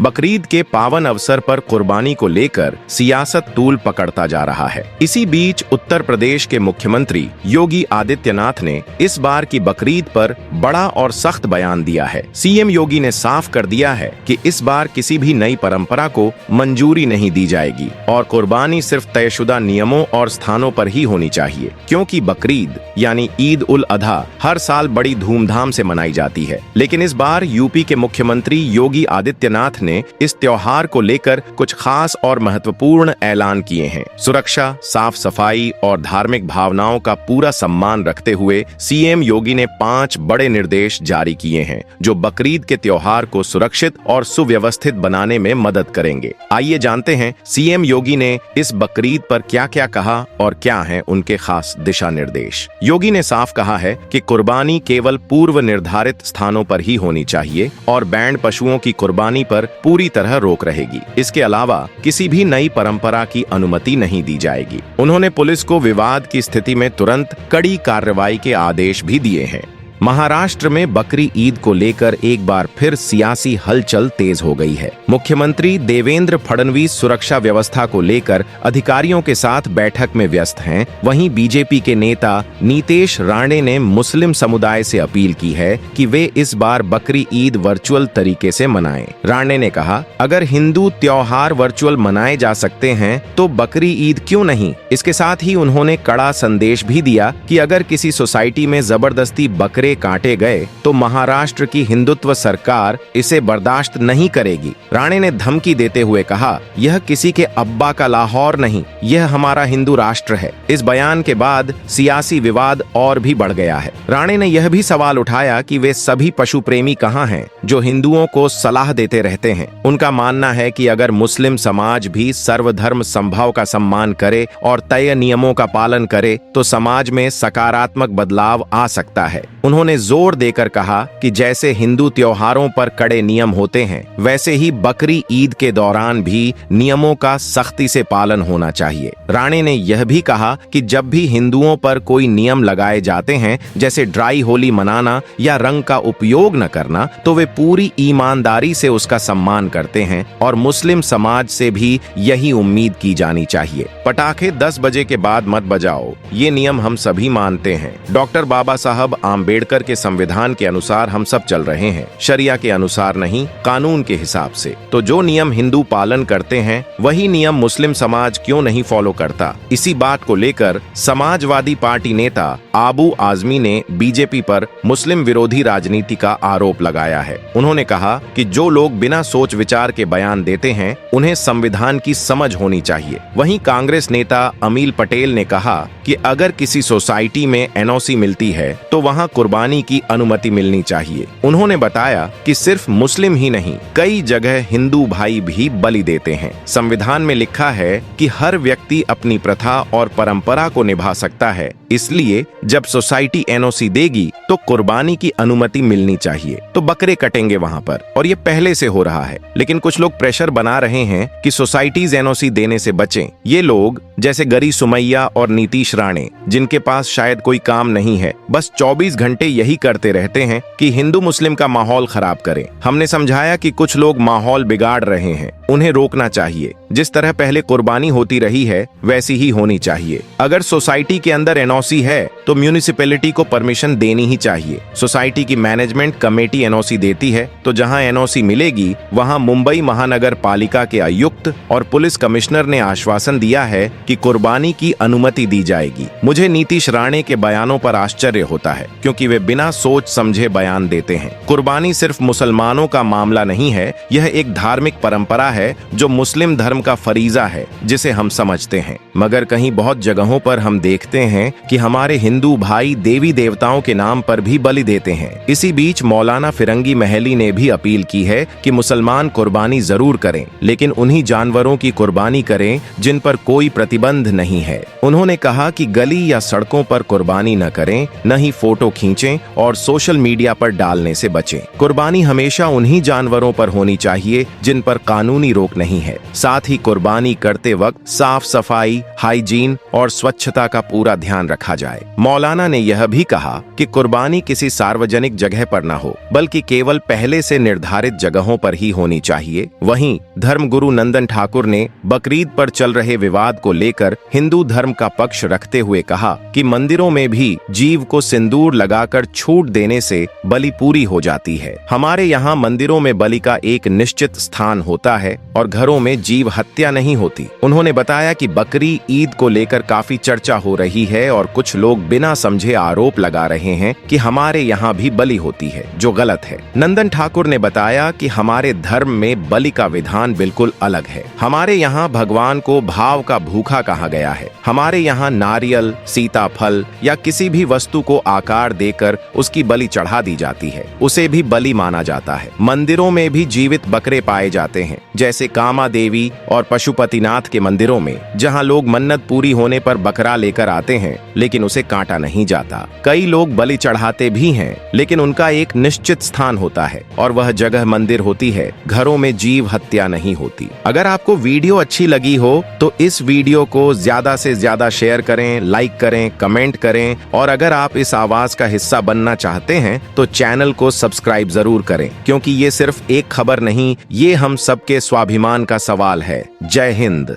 बकरीद के पावन अवसर पर कुर्बानी को लेकर सियासत तूल पकड़ता जा रहा है। इसी बीच उत्तर प्रदेश के मुख्यमंत्री योगी आदित्यनाथ ने इस बार की बकरीद पर बड़ा और सख्त बयान दिया है। सीएम योगी ने साफ कर दिया है कि इस बार किसी भी नई परंपरा को मंजूरी नहीं दी जाएगी और कुर्बानी सिर्फ तयशुदा नियमों और स्थानों पर ही होनी चाहिए, क्योंकि बकरीद यानी ईद उल अधा हर साल बड़ी धूमधाम से मनाई जाती है। लेकिन इस बार यूपी के मुख्यमंत्री योगी आदित्यनाथ ने इस त्योहार को लेकर कुछ खास और महत्वपूर्ण ऐलान किए हैं। सुरक्षा, साफ सफाई और धार्मिक भावनाओं का पूरा सम्मान रखते हुए सीएम योगी ने 5 बड़े निर्देश जारी किए हैं, जो बकरीद के त्योहार को सुरक्षित और सुव्यवस्थित बनाने में मदद करेंगे। आइए जानते हैं सीएम योगी ने इस बकरीद पर क्या-क्या कहा और क्या हैं उनके खास दिशा निर्देश। योगी ने साफ कहा है कि कुर्बानी केवल पूर्व निर्धारित स्थानों पर ही होनी चाहिए और बैंड पशुओं की कुर्बानी पर पूरी तरह रोक रहेगी। इसके अलावा किसी भी नई परंपरा की अनुमति नहीं दी जाएगी। उन्होंने पुलिस को विवाद की स्थिति में तुरंत कड़ी कार्रवाई के आदेश भी दिए हैं। महाराष्ट्र में बकरी ईद को लेकर एक बार फिर सियासी हलचल तेज हो गई है। मुख्यमंत्री देवेंद्र फडणवीस सुरक्षा व्यवस्था को लेकर अधिकारियों के साथ बैठक में व्यस्त हैं। वहीं बीजेपी के नेता नीतेश राणे ने मुस्लिम समुदाय से अपील की है कि वे इस बार बकरी ईद वर्चुअल तरीके से मनाएं। राणे ने कहा, अगर हिंदू त्योहार वर्चुअल मनाए जा सकते हैं तो बकरी ईद क्यों नहीं। इसके साथ ही उन्होंने कड़ा संदेश भी दिया कि अगर किसी सोसाइटी में जबरदस्ती बकरे काटे गए तो महाराष्ट्र की हिंदुत्व सरकार इसे बर्दाश्त नहीं करेगी। राणे ने धमकी देते हुए कहा, यह किसी के अब्बा का लाहौर नहीं, यह हमारा हिंदू राष्ट्र है। इस बयान के बाद सियासी विवाद और भी बढ़ गया है। राणे ने यह भी सवाल उठाया कि वे सभी पशु प्रेमी कहां हैं जो हिंदुओं को सलाह देते रहते हैं। उनका मानना है कि अगर मुस्लिम समाज भी सर्वधर्म संभाव का सम्मान करे और तय नियमों का पालन करे तो समाज में सकारात्मक बदलाव आ सकता है। उन्होंने जोर देकर कहा कि जैसे हिंदू त्योहारों पर कड़े नियम होते हैं, वैसे ही बकरी ईद के दौरान भी नियमों का सख्ती से पालन होना चाहिए। राणे ने यह भी कहा कि जब भी हिंदुओं पर कोई नियम लगाए जाते हैं, जैसे ड्राई होली मनाना या रंग का उपयोग न करना, तो वे पूरी ईमानदारी से उसका सम्मान करते हैं और मुस्लिम समाज से भी यही उम्मीद की जानी चाहिए। पटाखे 10 बजे के बाद मत बजाओ, ये नियम हम सभी मानते हैं। डॉक्टर बाबा साहब आम्बेडकर के संविधान के अनुसार हम सब चल रहे हैं, शरिया के अनुसार नहीं, कानून के हिसाब से। तो जो नियम हिंदू पालन करते हैं वही नियम मुस्लिम समाज क्यों नहीं फॉलो करता। इसी बात को लेकर समाजवादी पार्टी नेता आबू आजमी ने बीजेपी पर मुस्लिम विरोधी राजनीति का आरोप लगाया है। उन्होंने कहा कि जो लोग बिना सोच विचार के बयान देते हैं उन्हें संविधान की समझ होनी चाहिए। वहीं कांग्रेस नेता अमील पटेल ने कहा कि अगर किसी सोसाइटी में एनओसी मिलती है तो वहां कुर्बानी की अनुमति मिलनी चाहिए। उन्होंने बताया कि सिर्फ मुस्लिम ही नहीं, कई जगह हिंदू भाई भी बलि देते हैं। संविधान में लिखा है कि हर व्यक्ति अपनी प्रथा और परंपरा को निभा सकता है, इसलिए जब सोसाइटी एनओसी देगी तो कुर्बानी की अनुमति मिलनी चाहिए, तो बकरे कटेंगे वहां पर। और ये पहले से हो रहा है, लेकिन कुछ लोग प्रेशर बना रहे हैं कि सोसाइटीज एनओसी देने से बचें। ये लोग जैसे गरी सुमैया और नीतीश राणे, जिनके पास शायद कोई काम नहीं है, बस 24 घंटे यही करते रहते हैं कि हिंदू मुस्लिम का माहौल खराब करें। हमने समझाया कि कुछ लोग माहौल बिगाड़ रहे हैं, उन्हें रोकना चाहिए। जिस तरह पहले कुर्बानी होती रही है वैसी ही होनी चाहिए। अगर सोसाइटी के अंदर एनओसी है तो म्यूनिसिपैलिटी को परमिशन देनी ही चाहिए। सोसाइटी की मैनेजमेंट कमेटी एनओसी देती है तो जहां एनओसी मिलेगी वहां मुंबई महानगर पालिका के आयुक्त और पुलिस कमिश्नर ने आश्वासन दिया है कि कुर्बानी की अनुमति दी जाएगी। मुझे नीतीश राणे के बयानों पर आश्चर्य होता है, क्योंकि वे बिना सोच समझे बयान देते हैं। कुर्बानी सिर्फ मुसलमानों का मामला नहीं है, यह एक धार्मिक परंपरा है जो मुस्लिम धर्म का फरीजा है, जिसे हम समझते हैं। मगर कहीं बहुत जगहों पर हम देखते हैं कि हमारे हिंदू भाई देवी देवताओं के नाम पर भी बलि देते हैं। इसी बीच मौलाना फिरंगी महली ने भी अपील की है कि मुसलमान कुर्बानी जरूर करें, लेकिन उन्हीं जानवरों की कुर्बानी करें जिन पर कोई प्रतिबंध नहीं है। उन्होंने कहा कि गली या सड़कों पर कुर्बानी न करें, न ही फोटो खींचें और सोशल मीडिया पर डालने से बचें। कुर्बानी हमेशा उन्हीं जानवरों पर होनी चाहिए जिन पर कानूनी रोक नहीं है। साथ ही कुर्बानी करते वक्त साफ सफाई, हाइजीन और स्वच्छता का पूरा ध्यान रखा जाए। मौलाना ने यह भी कहा कि कुर्बानी किसी सार्वजनिक जगह पर न हो, बल्कि केवल पहले से निर्धारित जगहों पर ही होनी चाहिए। वहीं धर्मगुरु नंदन ठाकुर ने बकरीद पर चल रहे विवाद को लेकर हिंदू धर्म का पक्ष रखते हुए कहा कि मंदिरों में भी जीव को सिंदूर लगाकर छूट देने से बलि पूरी हो जाती है। हमारे यहाँ मंदिरों में बलि का एक निश्चित स्थान होता है और घरों में जीव हत्या नहीं होती। उन्होंने बताया कि बकरी ईद को लेकर काफी चर्चा हो रही है और कुछ लोग बिना समझे आरोप लगा रहे हैं कि हमारे यहाँ भी बलि होती है, जो गलत है। नंदन ठाकुर ने बताया कि हमारे धर्म में बलि का विधान बिल्कुल अलग है। हमारे यहाँ भगवान को भाव का भूखा कहा गया है। हमारे यहाँ नारियल, सीताफल या किसी भी वस्तु को आकार देकर उसकी बलि चढ़ा दी जाती है, उसे भी बलि माना जाता है। मंदिरों में भी जीवित बकरे पाए जाते हैं, जैसे कामा देवी और पशुपतिनाथ के मंदिरों में, जहाँ लोग मन्नत पूरी होने पर बकरा लेकर आते हैं, लेकिन उसे काटा नहीं जाता। कई लोग बलि चढ़ाते भी हैं, लेकिन उनका एक निश्चित स्थान होता है और वह जगह मंदिर होती है। घरों में जीव हत्या नहीं होती। अगर आपको वीडियो अच्छी लगी हो तो इस वीडियो को ज्यादा से ज्यादा शेयर करें, लाइक करें, कमेंट करें और अगर आप इस आवाज का हिस्सा बनना चाहते हैं तो चैनल को सब्सक्राइब जरूर करें, क्योंकि ये सिर्फ एक खबर नहीं, ये हम सबके स्वाभिमान का सवाल है। जय हिंद।